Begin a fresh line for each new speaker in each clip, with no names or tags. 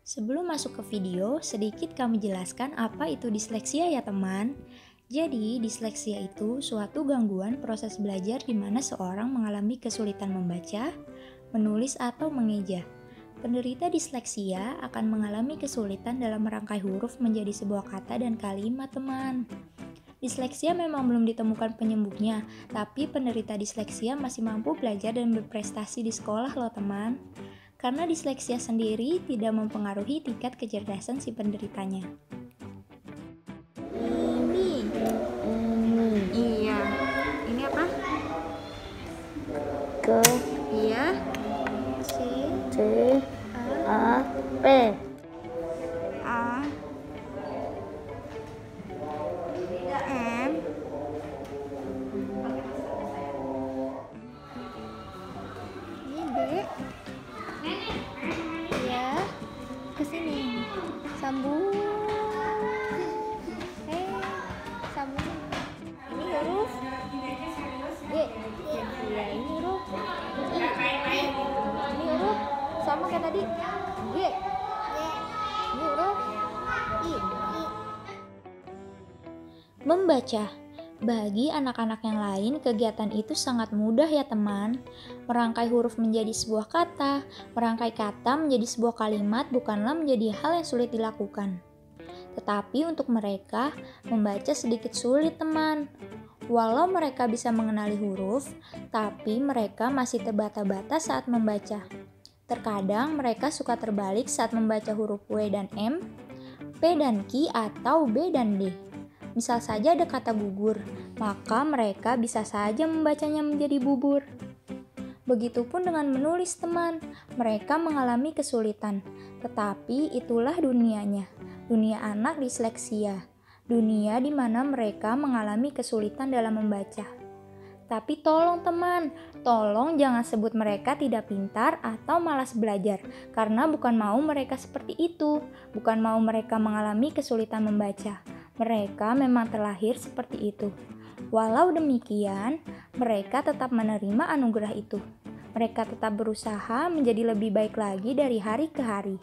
Sebelum masuk ke video, sedikit kami jelaskan apa itu disleksia ya teman. Jadi, disleksia itu suatu gangguan proses belajar di mana seorang mengalami kesulitan membaca, menulis atau mengeja. Penderita disleksia akan mengalami kesulitan dalam merangkai huruf menjadi sebuah kata dan kalimat teman. Disleksia memang belum ditemukan penyembuhnya, tapi penderita disleksia masih mampu belajar dan berprestasi di sekolah loh teman. Karena disleksia sendiri tidak mempengaruhi tingkat kecerdasan si penderitanya.
Iya. Ini apa?
Ke
Iya.
C,
C A P
A. M.
ini D. Ya, ke sini. Sambung. Sambung. Ini huruf G. Ya, ini huruf I. Ini huruf sama kayak tadi. G. Ini huruf I. Membaca. Bagi anak-anak yang lain, kegiatan itu sangat mudah ya teman. Merangkai huruf menjadi sebuah kata, merangkai kata menjadi sebuah kalimat bukanlah menjadi hal yang sulit dilakukan. Tetapi untuk mereka, membaca sedikit sulit teman. Walau mereka bisa mengenali huruf, tapi mereka masih terbata-bata saat membaca. Terkadang mereka suka terbalik saat membaca huruf W dan M, P dan Q atau B dan D. Misal saja ada kata gugur, maka mereka bisa saja membacanya menjadi bubur. Begitupun dengan menulis teman, mereka mengalami kesulitan. Tetapi itulah dunianya, dunia anak disleksia. Dunia di mana mereka mengalami kesulitan dalam membaca. Tapi tolong teman, tolong jangan sebut mereka tidak pintar atau malas belajar, karena bukan mau mereka seperti itu, bukan mau mereka mengalami kesulitan membaca. Mereka memang terlahir seperti itu. Walau demikian, mereka tetap menerima anugerah itu. Mereka tetap berusaha menjadi lebih baik lagi dari hari ke hari.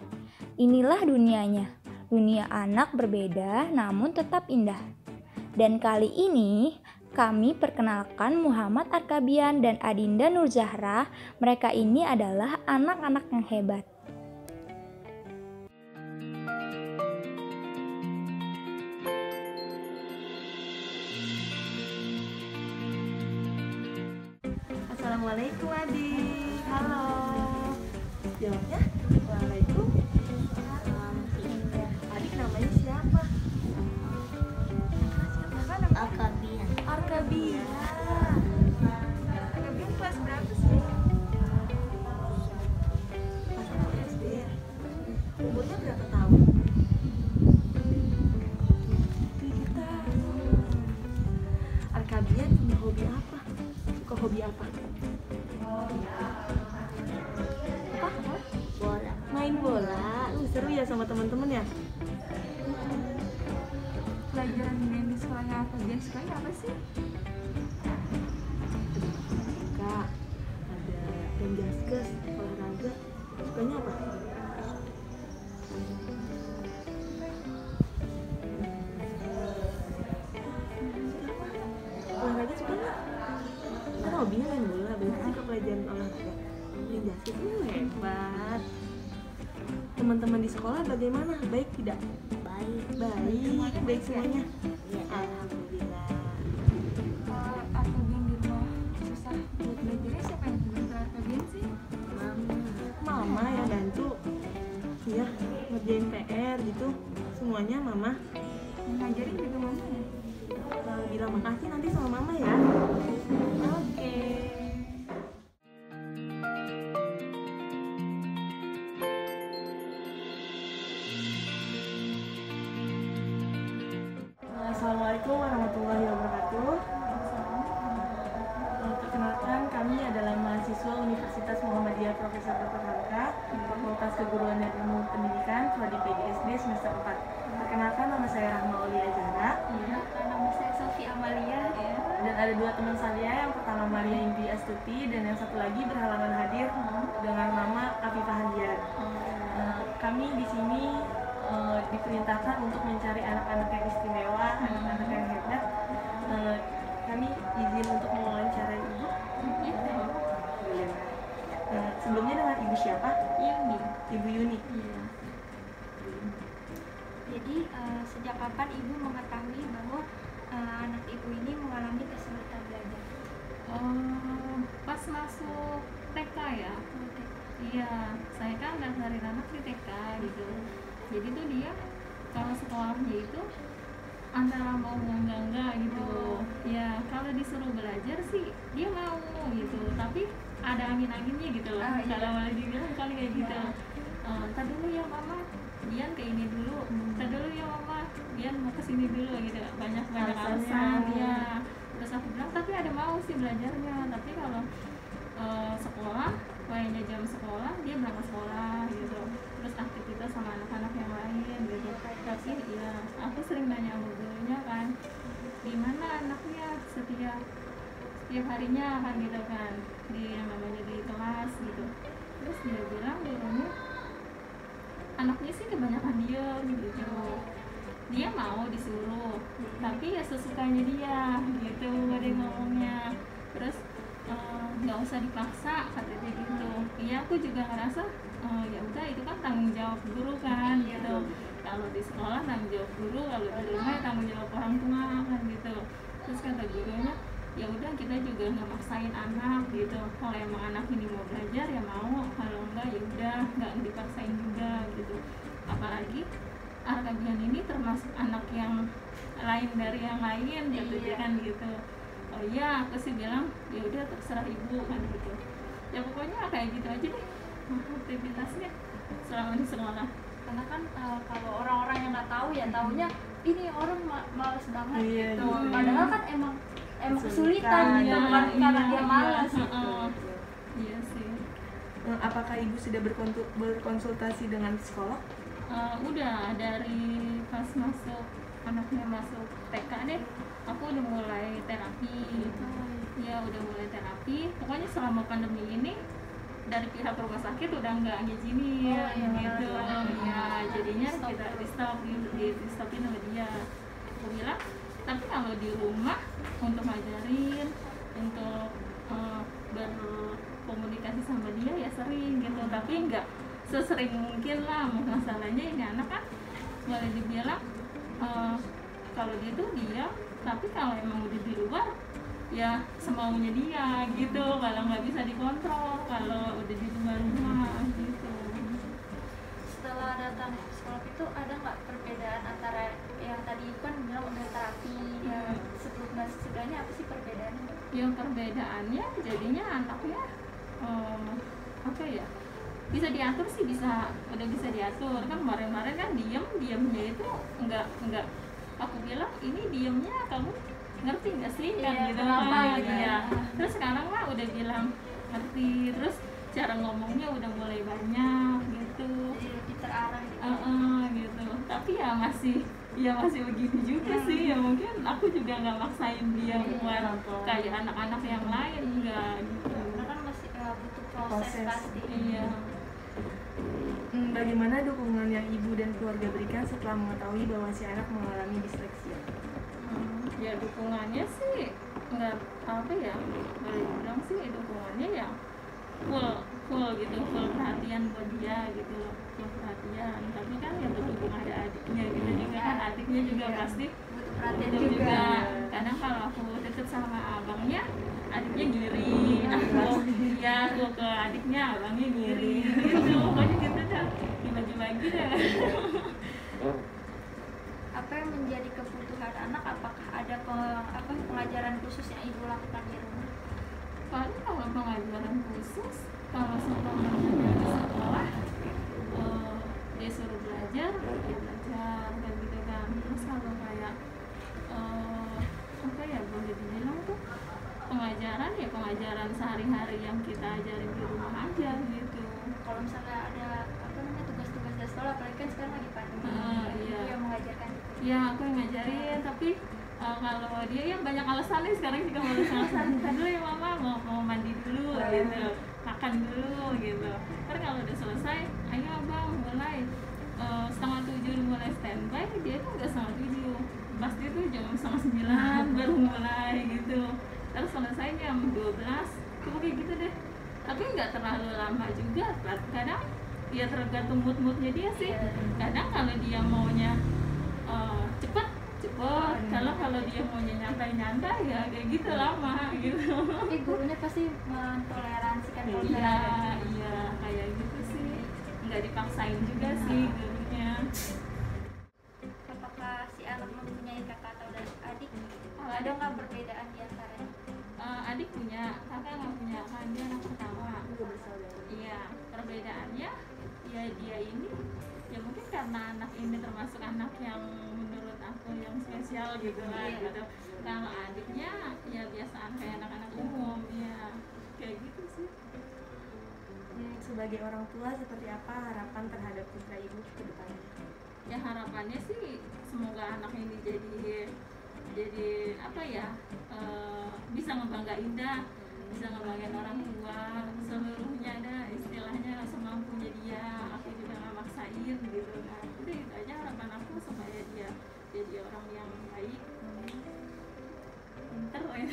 Inilah dunianya. Dunia anak berbeda namun tetap indah. Dan kali ini kami perkenalkan Muhammad Arkabian dan Adinda Nurzahra. Mereka ini adalah anak-anak yang hebat.
Assalamualaikum adik. Halo. Jawabnya? Waalaikum. Adik namanya siapa?
Akabian
Arkabian. Arkabian kelas berapa sih? Kelas 1 SD ya. Umurnya berapa tahun? 7 tahun. Arkabian punya hobi apa? Suka hobi apa? Apa?
bola
Main bola. Seru ya sama teman-teman ya? Pelajaran yang di sekolahnya Arkabian sukanya apa sih? Kak, ada penjaskes, olahraga. Sukanya apa? Olahraga suka nggak? Kan hobinya main bola, berarti suka pelajaran olahraga. Penjaskes itu hebat. Teman-teman di sekolah bagaimana? Baik tidak?
baik
Baik semuanya.
ya
Alhamdulillah.
Arkabian di rumah susah buat belajarnya, siapa yang bantu Arkabian sih?
Mama yang bantu, ya ngerjain PR gitu, semuanya mama.
Yang ngajarin juga mama ya?
Bilang makasih nanti sama mama ya. Oke. Assalamualaikum warahmatullahi wabarakatuh. Perkenalkan, kami adalah mahasiswa Universitas Muhammadiyah Profesor Dr. Hamka, Fakultas Keguruan dan Ilmu Pendidikan, Prodi PGSD semester 4. Perkenalkan, nama saya Rahma Aulia Zahra.
Iya, nama saya Sofi Amalia ya.
Dan ada dua teman saya, yang pertama Maria Indi Astuti dan yang satu lagi berhalangan hadir dengan nama Afifah Handian. Kami di sini diperintahkan untuk mencari anak-anak yang istimewa, anak-anak yang hebat. Kami izin untuk mewawancarai ibu. Sebelumnya dengan ibu siapa?
Yuni.
Ibu Yuni.
Iya. Jadi sejak kapan ibu mengetahui bahwa anak ibu ini mengalami kesulitan belajar?
Pas masuk TK ya. Iya, saya kan daftarin anak di TK gitu. Jadi tuh dia kalau sekolahnya itu antara mau enggak gitu. Ya kalau disuruh belajar sih dia mau gitu, tapi ada angin-anginnya gitu loh. Kalau malah dibilang kali kayak gitu. Ntar dulu ya mama, Dian ke ini dulu. Ntar dulu ya mama, Dian mau kesini dulu gitu. Banyak alasan ya. Terus aku bilang tapi ada mau sih belajarnya. Tapi kalau sekolah, mainnya jam sekolah, dia berangkat sekolah gitu. Terus aktivitas sama anak-anak yang lain gitu. Tapi ya aku sering nanya sama gurunya kan, gimana anaknya setiap harinya kan gitu kan, di yang namanya di kelas gitu. Terus dia bilang gurunya anaknya sih kebanyakan diem gitu. Dia mau disuruh, tapi ya sesukanya dia gitu dia ngomongnya. Terus nggak usah dipaksa katanya gitu. Iya aku juga ngerasa ya udah itu kan tanggung jawab guru kan gitu. Kalau di sekolah tanggung jawab guru, kalau di rumah ya tanggung jawab orang tua kan gitu. Terus kata gurunya ya udah kita juga nggak maksain anak gitu. Kalau emang anak ini mau belajar ya mau, kalau enggak ya udah nggak dipaksain juga gitu. Apalagi Arkabian ini termasuk anak yang lain dari yang lain gitu kan gitu. Oh iya aku sih bilang ya udah terserah ibu kan gitu. Ya pokoknya kayak gitu aja deh aktivitasnya selama di sekolah.
Karena kan kalau orang-orang yang nggak tahu ya taunya ini orang malas banget gitu. Padahal kan emang kesulitan gitu kan karena dia malas gitu.
Iya sih.
Apakah ibu sudah berkonsultasi dengan psikolog?
Udah dari pas anaknya masuk TK deh, aku udah mulai terapi. Ya udah mulai terapi. Pokoknya selama pandemi ini dari pihak rumah sakit udah nggak ngizinin gitu. Ya jadinya kita di stopin sama dia. Aku bilang tapi kalau di rumah untuk ngajarin, untuk berkomunikasi sama dia ya sering gitu, tapi nggak sesering mungkin lah. Masalahnya ini anak kan boleh dibilang kalau dia tuh diam, tapi kalau emang udah di luar ya semaunya dia gitu. Kalau nggak bisa dikontrol kalau udah di luar rumah gitu.
Setelah datang ke psikolog itu ada nggak perbedaan antara yang tadi kan bilang udah terapi ya sebelum dan sesudahnya, apa sih perbedaannya?
Yang perbedaannya jadinya anaknya apa ya, bisa diatur sih, udah bisa diatur. Kan kemarin kan diamnya itu enggak aku bilang ini diamnya kamu ngerti nggak sih kan gitu kan ya. Terus sekarang mah udah bilang ngerti, terus cara ngomongnya udah mulai banyak gitu.
Jadi lebih terarah gitu.
Gitu. Tapi ya masih begini juga sih. Ya mungkin aku juga nggak maksain dia buat kayak anak-anak yang lain enggak gitu.
Karena kan masih butuh proses pasti.
Iya.
Bagaimana dukungan yang ibu dan keluarga berikan setelah mengetahui bahwa si anak mengalami disleksia?
Ya dukungannya sih nggak apa ya, boleh dibilang sih dukungannya ya full gitu, full perhatian buat dia gitu loh, full perhatian. Tapi kan ya berhubung ada adiknya gitu juga kan, adiknya juga pasti
Butuh perhatian
itu
juga.
Kadang kalau aku deket sama abangnya, adiknya ngiri. Aku ke adiknya, abangnya ngiri gitu. Pokoknya gitu dah, dibagi-bagi dah.
Apa yang menjadi kebutuhan anak? Apakah ada pengajaran khusus yang ibu lakukan di rumah?
Paling kalau pengajaran khusus, kalau sekolahnya di sekolah dia suruh belajar, ya belajar kayak gitu kan. Terus kalau kayak apa ya, boleh dibilang tuh pengajaran sehari-hari yang kita ajarin di rumah aja gitu.
Kalau misalnya ada tugas-tugas dari sekolah, apalagi kan sekarang lagi pandemi,
Iya.
yang mengajarkan.
Ya aku yang ngajarin, tapi kalau dia ya banyak alasan nih sekarang juga banyak alasan. Kan dulu ya mama mau mandi dulu gitu, makan dulu gitu. Ntar kalau udah selesai, ayo abang mulai 6:30 mulai standby. Dia tuh udah 6:30, pasti tuh jam 8:30 baru mulai gitu. Terus selesai jam 12, cuma kayak gitu deh. Tapi nggak terlalu lama juga. Kadang ya tergantung moodnya dia sih. Kadang kalau dia maunya cepet, kalau dia maunya nyantai ya kayak gitu lama gitu.
Tapi gurunya pasti mentoleransikan kalau
Iya kayak gitu sih, nggak dipaksain juga sih gurunya.
Apakah si anak mempunyai kakak atau adik? Ada nggak perbedaan di antaranya?
Adik punya, kakak nggak punya, kan dia anak pertama. Iya, perbedaannya ya dia ini ya mungkin karena anak ini termasuk anak yang menurut aku yang spesial gitu lah gitu. Kalau adiknya ya biasaan kayak anak-anak umum ya kayak gitu sih.
Sebagai orang tua seperti apa harapan terhadap putra ibu ke depannya?
Ya harapannya sih semoga anak ini jadi apa ya, bisa ngebanggain bisa ngebanggain orang tua seluruhnya istilahnya semampunya dia. Aku juga nggak maksain gitu. Nah udah itu aja harapan aku supaya dia jadi orang yang baik, pinter ya.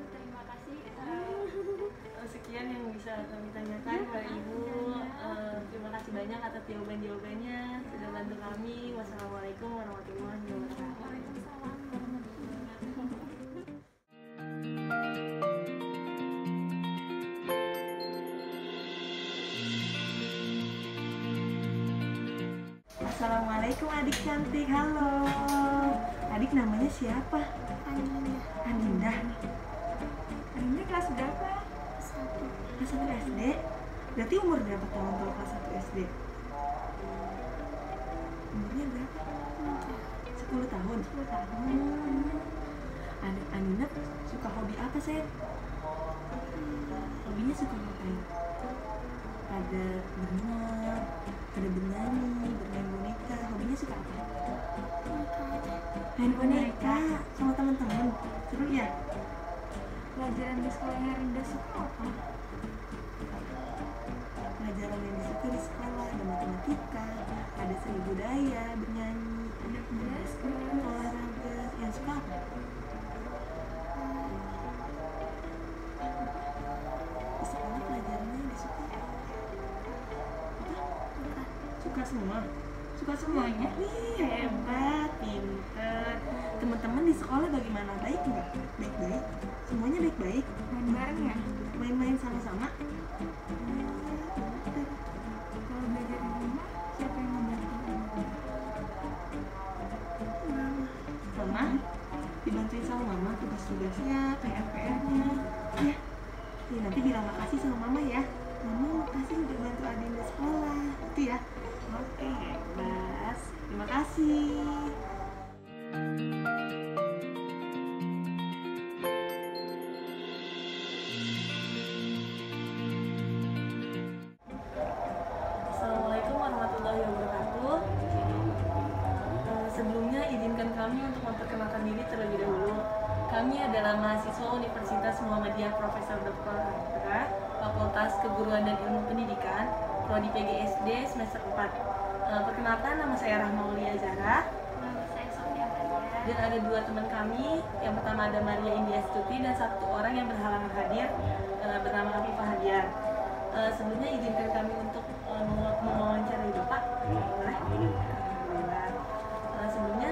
Terima kasih.
Sekian yang bisa kami tanyakan kepada Ibu. Terima kasih banyak atas jawaban-jawabannya, sudah bantu kami. Wassalamualaikum warahmatullahi wabarakatuh.
Waalaikumsalam warahmatullahi wabarakatuh.
Assalamualaikum adik cantik, halo. Adik namanya siapa? Aninda. Aninda kelas berapa? Kelas 1 SD. Berarti umur berapa tahun kalau kelas 1 SD? Umurnya berapa? 10 tahun. 10 tahun. Aninda suka hobi apa sih? Hobinya suka ngapain? Ada berenang, ada bernyanyi, bermain boneka. Hobinya suka apa? Main boneka sama teman-teman. Seru ya?
Pelajaran di sekolah yang Rinda suka apa?
Pelajaran yang disuka di sekolah ada matematika, ada seni budaya, bernyanyi, ada olahraga. Yang suka apa? Di sekolah pelajarannya yang disuka apa? Suka semua? Suka semuanya? Wih, hebat, pinter. Teman-teman di sekolah bagaimana? Baik nggak? Baik-baik? Semuanya baik-baik?
Main bareng ya?
Main-main sama-sama?
Kalau belajar di rumah, siapa yang membantu?
Mama dibantuin sama mama tugas-tugasnya, PR-nya. Ya, nanti bilang makasih sama mama ya. Mama makasih udah bantu Adinda sekolah. Itu ya. Oke, hebat. Terima kasih. Assalamualaikum warahmatullahi wabarakatuh. Sebelumnya izinkan kami untuk memperkenalkan diri terlebih dahulu. Kami adalah mahasiswa Universitas Muhammadiyah Profesor Dr. Haritra, Fakultas Keguruan dan Ilmu Pendidikan, Prodi PGSD semester 4. Perkenalkan, nama saya Rahma Aulia Zahra.
Nama saya Sofia Maria.
Dan ada dua teman kami. Yang pertama ada Maria India Stuti dan satu orang yang berhalangan hadir bernama Afifah Hadiar. Sebelumnya izinkan kami untuk mewawancarai Bapak. Boleh? Alhamdulillah. Sebelumnya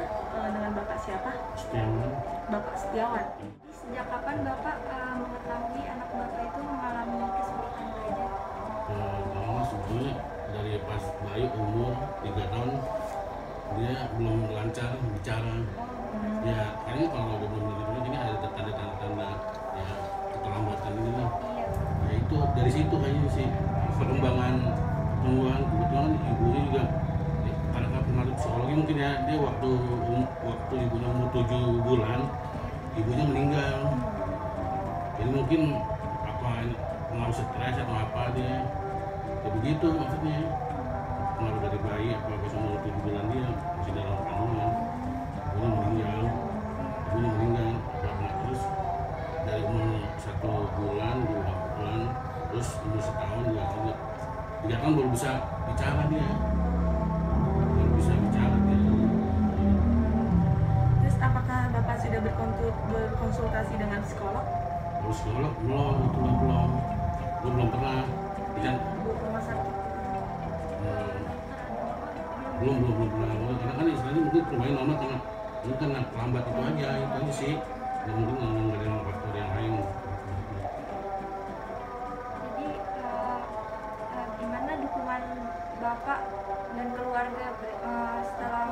dengan Bapak siapa?
Setiawan.
Bapak Setiawan.
Sejak kapan Bapak mengetahui anak Bapak itu mengalami kesulitan belajar?
Mama sebetulnya dari pas bayi umur 3 tahun dia belum lancar bicara. Ya kayaknya kalau udah belum begitu ini ada tanda-tanda ya keterlambatan ini nih. Ya itu dari situ kayaknya sih perkembangan kebetulan ibunya juga ya, karena pengaruh psikologi mungkin ya, dia waktu ibunya umur 7 bulan ibunya meninggal. Jadi mungkin apa pengaruh stres atau apa dia ya begitu maksudnya. pengaruh dari bayi apa umur 7 bulan dia masih dalam kandungan, kemudian meninggal apa terus dari umur 1 bulan 2 bulan terus umur setahun 3 tahun baru bisa bicara dia,
Terus apakah Bapak sudah berkonsultasi dengan psikolog?
Psikolog belum pernah dan
Rumah sakit?
belum pernah, karena kan istilahnya mungkin lumayan lama karena mungkin lambat itu aja sih, mungkin nggak ada faktor yang lain.
Jadi gimana dukungan Bapak dan keluarga setelah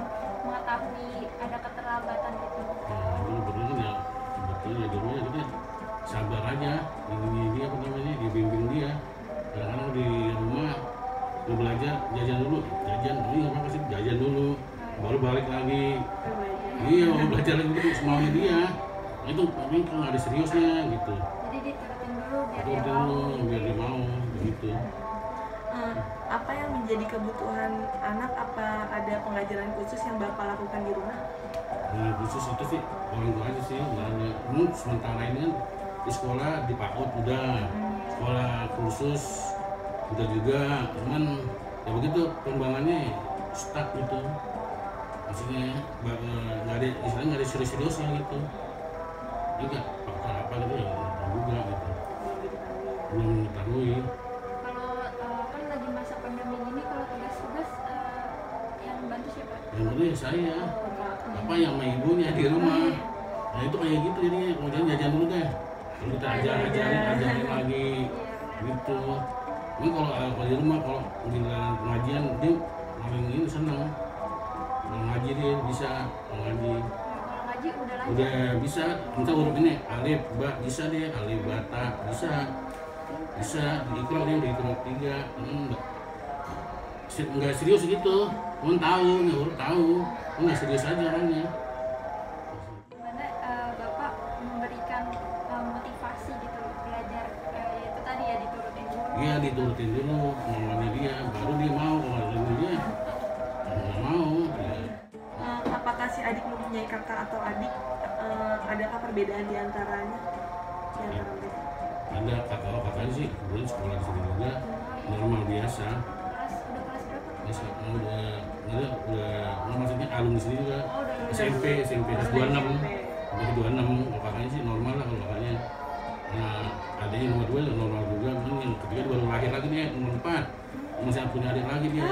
mengetahui ada keterlambatan itu?
Sebetulnya dulu kita sabar aja, dia apa namanya, dibimbing dia. Kadang-kadang di rumah mau belajar jajan dulu, jajan dulu, baru balik lagi. Iya, mau belajar lagi gitu semaunya dia. Nah, itu mungkin nggak ada seriusnya gitu.
Jadi diturutin dulu biar dia mau.
Begitu.
Apa yang menjadi kebutuhan anak? Apa ada pengajaran khusus yang Bapak lakukan di rumah?
Khusus itu sih orang tua aja sih, nggak ada. Sementara ini kan di sekolah di PAUD udah, sekolah khusus udah juga, cuman ya begitu perkembangannya stuck gitu, maksudnya nggak ada istilahnya, nggak ada serius-seriusnya gitu, juga faktor apa gitu ya nggak tahu juga gitu, belum mengetahui.
Kalau kan lagi masa pandemi ini, kalau tugas-tugas yang bantu siapa?
Yang bantu ya saya, apa yang sama ibunya di rumah. Nah itu kayak gitu jadinya, kemudian jajan dulu deh, lalu kita ajarin lagi gitu. Ini kalau di rumah, kalau giliran pengajian dia paling ini seneng, kalau ngaji dia bisa, kalau ngaji udah bisa, kita huruf ini alif ba bisa dia, alif bata bisa diikro dia udah hitung 3, enggak serius gitu, pun tahu, huruf tahu, enggak serius aja orangnya.
Gimana Bapak memberikan motivasi gitu belajar, itu tadi ya diturutin dulu?
Iya diturutin dulu kemauannya dia, baru dia mau. Kalau dia nggak mau ya.
Apakah si adik mempunyai kakak atau adik? Adakah perbedaan di antaranya? Mereka?
Ada kakaknya sih, kemudian sekolah di sini juga normal biasa.
Udah kelas berapa?
Biasa, udah maksudnya alumni sini juga. SMP kelas 26, sampai 26. Kalau kakaknya sih normal lah kalau kakaknya. Nah adiknya nomor 2 ya normal juga, yang ketiga baru lahir lagi nih, nomor 4 masih punya adik lagi dia,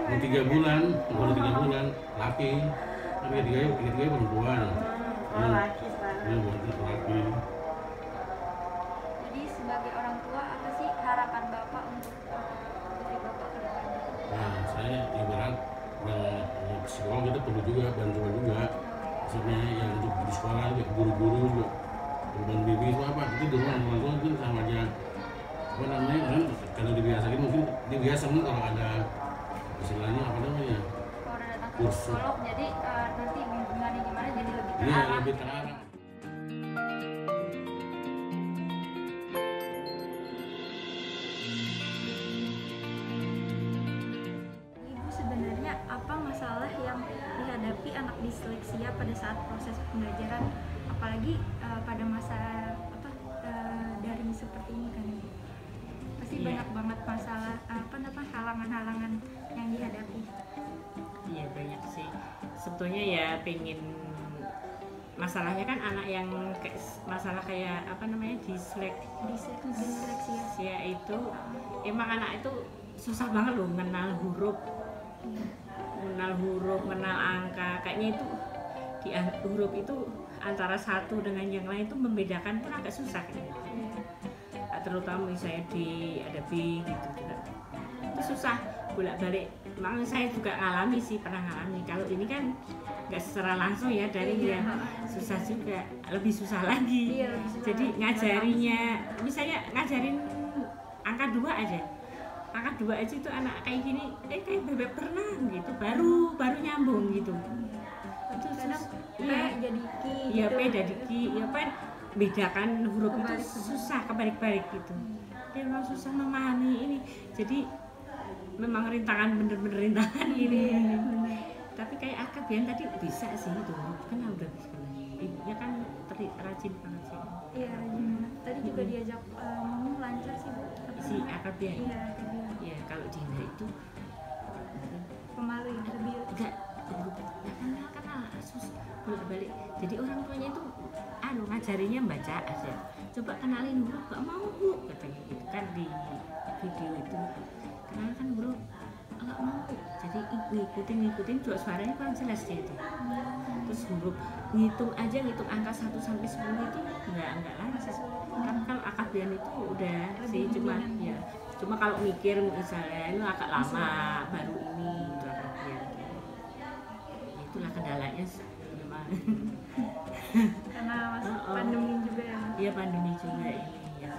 baru 3 bulan, laki, tapi tiga perempuan.
Laki sekarang.
Iya buat laki.
Jadi sebagai orang tua, apa sih harapan Bapak untuk putri Bapak ke depannya?
Nah saya ibarat yang psikolog itu perlu juga bantuan juga, maksudnya yang untuk di sekolah juga guru-guru juga perubahan bibi itu apa, itu di rumah orang tua mungkin sama aja apa namanya kan, kalau dibiasakan mungkin dibiasa kalau ada istilahnya apa namanya
Kalau udah datang ke
kursus.
psikolog, jadi nanti bimbingannya gimana jadi lebih
Iya
terarah.
lebih terarah.
Ibu, sebenarnya apa masalah yang dihadapi anak disleksia pada saat proses pembelajaran, apalagi pada masa daring seperti ini kan Ibu? Pasti banyak banget masalah halangan-halangan yang dihadapi.
Iya banyak sih. Sebetulnya ya pengen, masalahnya kan anak yang masalah kayak apa namanya disleksia itu emang anak itu susah banget loh mengenal huruf, mengenal angka. Kayaknya itu di huruf itu antara satu dengan yang lain itu membedakan pun agak susah kayaknya. Terutama misalnya ada B gitu juga. Itu susah bolak-balik. Memang saya juga ngalami sih, pernah ngalami. Kalau ini kan nggak secara langsung ya dari ya, susah juga, lebih susah lagi. Jadi ngajarinya, misalnya ngajarin angka 2 aja. Angka 2 aja itu anak kayak gini, kayak bebek pernah gitu, baru nyambung gitu. Itu
Kadang P jadi Ki
ya
gitu.
P jadi Ki, ya kan bedakan huruf itu susah kebalik-balik gitu. Dia memang susah memahami ini. Jadi memang rintangan, bener-bener rintangan gini. Tapi kayak akabian tadi bisa sih itu, kan udah bisa. Ibunya kan rajin banget sih.
Iya, rajin banget. Tadi juga diajak ngomong lancar sih Bu.
Si akabian.
Iya, akabian.
Ya kalau Dinda itu
Pemalu ya, lebih
enggak karena susah bolak-balik. Jadi orang tuanya itu ngajarinya baca aja. Coba kenalin huruf, gak mau Bu katanya gitu kan di video itu. Kenalkan huruf, gak mau. Jadi ngikutin juga suaranya kurang jelas dia itu. Terus huruf ngitung angka 1 sampai 10 itu enggak lancar. Kan kalau akabian itu udah sih cuma kalau mikir misalnya itu agak lama baru ini itu akabian. Ya, itulah kendalanya memang.
karena masuk pandemi juga ya.
Iya, pandemi juga ini ya.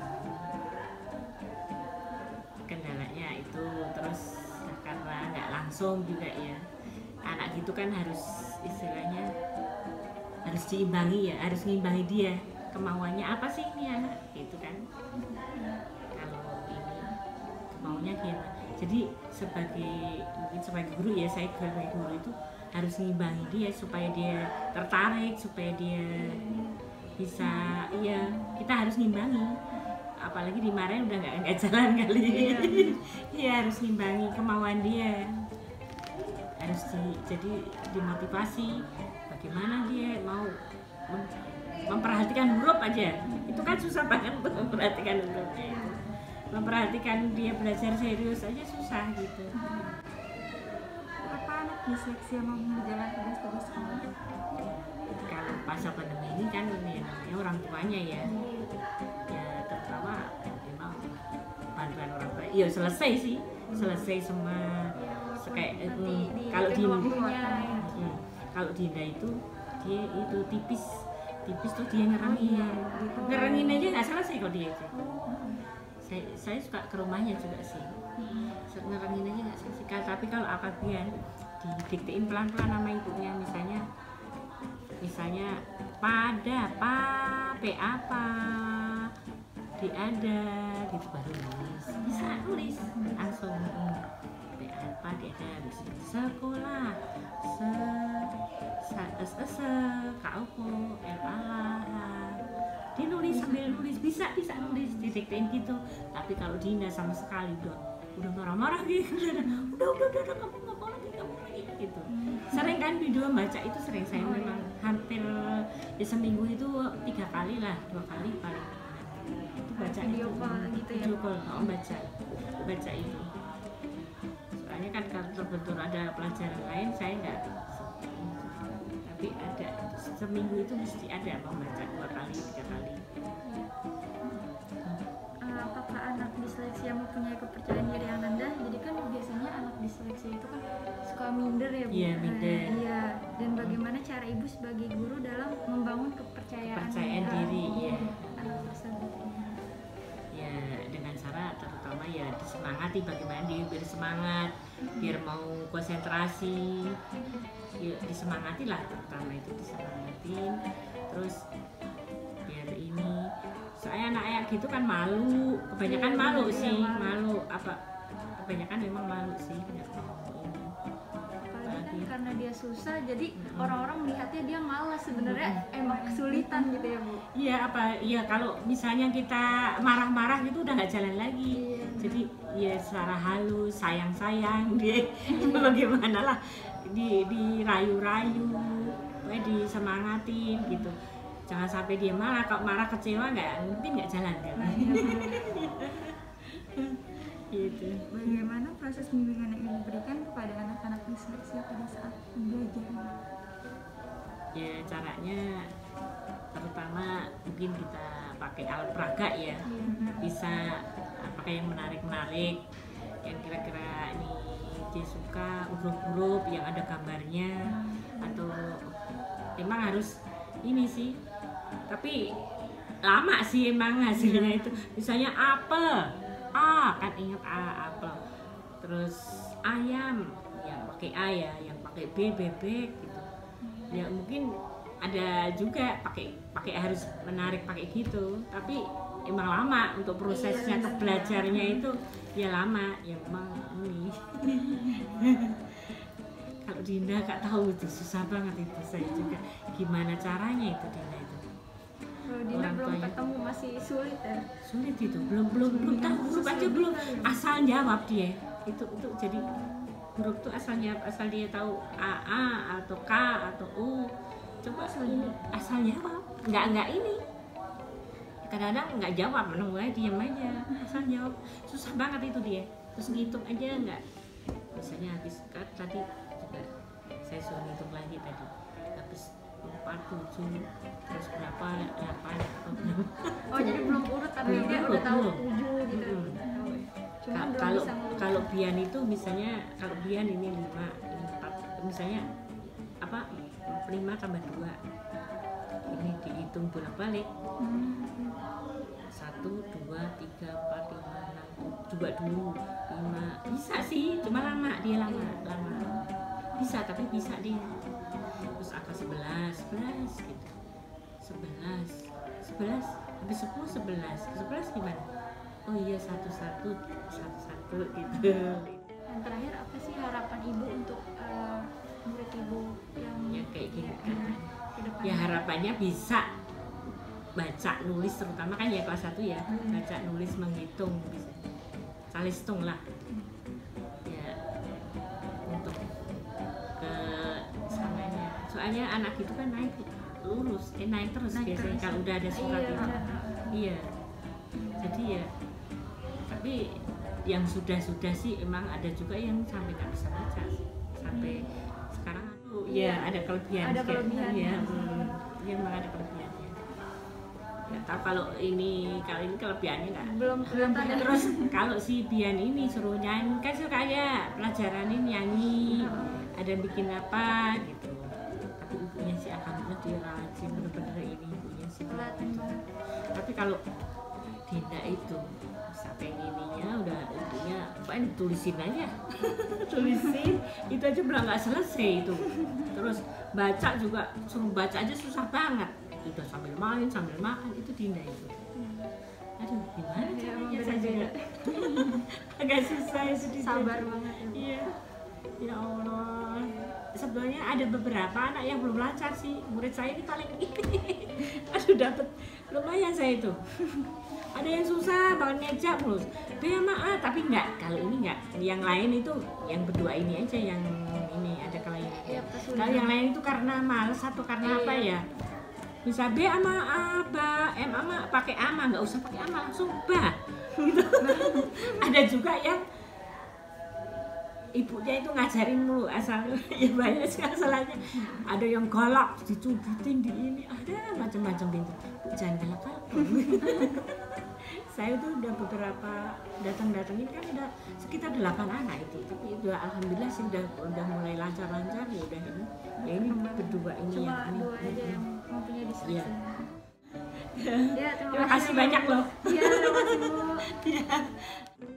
Kendalanya itu terus karena nggak langsung juga ya. Anak gitu kan harus istilahnya harus diimbangi ya, harus ngimbangi dia kemauannya apa sih ini anak gitu kan. Kalau ini kemauannya gimana, jadi sebagai guru ya, saya sebagai guru itu harus ngimbangi dia supaya dia tertarik, supaya dia bisa, iya kita harus ngimbangi, apalagi dimarahin udah nggak jalan kali. Iya harus ngimbangi kemauan dia, harus jadi dimotivasi bagaimana dia mau memperhatikan huruf aja. Itu kan susah banget untuk memperhatikan hurufnya. Memperhatikan dia belajar serius aja susah gitu.
Apa anak disleksia mau menjalankan tugas-tugas sekolah?
Kalau masa pandemi ini kan ini namanya orang tuanya ya. Ya terutama memang bantuan orang tua. Iya selesai sih. Selesai semua kayak kalau Dinda itu dia itu tipis tuh dia ngerengin aja nggak selesai kok dia itu. Saya suka ke rumahnya juga sih, ngerengin aja nggak selesai. Tapi kalau akabian didiktein pelan-pelan sama ibunya, misalnya pada apa diada gitu baru nulis, bisa nulis langsung apa diada, bisa sekolah kaupo dia nulis sambil nulis, bisa nulis didiktein gitu. Tapi kalau Dinda sama sekali udah marah-marah gitu, udah kamu nggak mau lagi gitu. Sering kan video baca itu sering saya memang hampir ya seminggu itu 3 kali lah, 2 kali paling itu baca
video
itu
call gitu ya.
Video call baca itu. Soalnya kan kalau terbentur ada pelajaran lain saya nggak, tapi ada seminggu itu mesti ada membaca 2 kali 3 kali.
Apakah anak disleksia mempunyai kepercayaan diri yang rendah? Jadi kan biasanya anak disleksia itu kan suka minder ya Bu.
Iya, minder.
Iya. Dan bagaimana cara ibu sebagai guru dalam membangun kepercayaan
diri ya
anak tersebut?
Ya dengan cara terutama ya disemangati, bagaimana dia biar semangat, biar mau konsentrasi, ya disemangati lah, terutama itu disemangatin. Terus biar ini, soalnya anak-anak gitu kan malu, kebanyakan malu sih, malu apa, kebanyakan memang malu sih, nggak mau ini.
Apalagi kan karena dia susah, jadi orang-orang melihatnya dia malas, sebenarnya emang kesulitan gitu ya Bu.
Iya iya kalau misalnya kita marah-marah gitu udah nggak jalan lagi. Jadi ya secara halus, sayang dia bagaimana lah, dirayu-rayu, disemangatin gitu. Jangan sampai dia marah, kalau marah kecewa mungkin nggak jalan kan. Gitu.
Bagaimana proses bimbingan yang ibu berikan kepada anak-anak disleksia pada saat belajar?
Ya caranya terutama mungkin kita pakai alat peraga ya, bisa pakai yang menarik-menarik, yang kira-kira ini dia suka, huruf-huruf yang ada gambarnya, atau emang harus ini sih, tapi lama sih emang hasilnya itu. Misalnya apel, kan ingat apel, terus ayam yang pakai A ya, yang pakai B bebek gitu ya. Mungkin ada juga pakai harus menarik pakai gitu, tapi emang lama untuk prosesnya ke belajarnya itu ya lama ya emang ini. Kalau Dinda nggak tahu itu susah banget itu, saya juga gimana caranya itu Dinda itu.
Kalau Dina
Orang
belum
tuanya.
ketemu masih sulit ya.
Sulit itu, belum tahu huruf aja belum, asal jawab dia itu jadi huruf tuh asal jawab, asal dia tahu a atau k atau u, coba asal jawab, nggak ini kadang-kadang nggak jawab, menunggu aja diam aja, asal jawab susah banget itu dia, terus ngitung aja nggak, misalnya habis kan tadi juga saya suruh ngitung lagi tadi habis 4, 7 terus berapa 8 atau berapa.
Oh jadi belum urut tapi
Belum
dia
urut,
udah tahu
belum.
7 gitu.
Mm.
Cuma belum
Kalau
bisa ngurut.
kalau Bian itu misalnya kalau Bian ini 5, ini 4 misalnya apa 5 tambah 2 ini dihitung bolak-balik 1, 2, 3, 4, 5, 6 coba dulu 5 bisa sih cuma lama dia lama bisa tapi bisa dia terus angka 11 gitu 11 habis 10 11 gimana oh iya 1 gitu.
Yang terakhir apa sih harapan ibu untuk murid ibu yang
Ya kayak gini kan.
ke depan?
Ya harapannya bisa baca nulis terutama kan ya kelas 1 ya, baca nulis menghitung bisa. Calistung lah. Ya untuk ke sananya. Soalnya anak itu kan naik terus biasanya kalau udah ada surat
Iya,
itu.
benar.
Iya. Jadi ya tapi yang sudah sih emang ada juga yang sampai nggak bisa baca sih. Sampai sekarang ya ada kelebihan.
Ada kelebihan.
Iya, ya memang ada kelebihannya. Nggak tahu kalau ini kelebihannya nggak.
Belum kelihatan ya.
Terus kalau si Bian ini suruh nyanyi kan sukanya pelajaran ini nyanyi, ada bikin apa gitu. Tapi ibunya sih alhamdulillah dia rajin bener-bener ini ibunya sih.
Kelihatan banget.
Tapi kalau Dinda itu sampai ininya udah ibunya apa ditulisin aja tulisin itu aja belum nggak selesai itu terus baca juga suruh baca aja susah banget udah sambil main sambil makan itu Dinda itu aduh gimana
Ya, emang
caranya saya juga
beda-beda.
agak susah itu Dinda.
Sabar banget ya.
Iya ya Allah sebenarnya ada beberapa anak yang belum lancar sih murid saya ini paling aduh dapet lumayan saya itu ada yang susah banget ngejak terus B sama A tapi enggak kalau ini enggak yang lain itu yang berdua ini aja yang ini ada kelainan
Iya, kesulitan.
kalau yang lain itu karena males atau karena apa ya bisa B sama A ba M sama pakai ama nggak usah pakai ama langsung ba gitu. Ada juga yang ibunya itu ngajarin mulu asal ya banyak sih asalnya ada yang galak dicubitin di ini ada macam-macam gitu jangan galak saya tuh udah beberapa datang-datang ini kan udah sekitar 8 anak itu tapi udah alhamdulillah sih udah mulai lancar-lancar ya udah ini ya ini berdua ini
Cuma
yang ini
2 aja yang mempunyai disleksi.
Iya.
Ya,
Terima kasih banyak loh.
Iya, terima kasih Bu.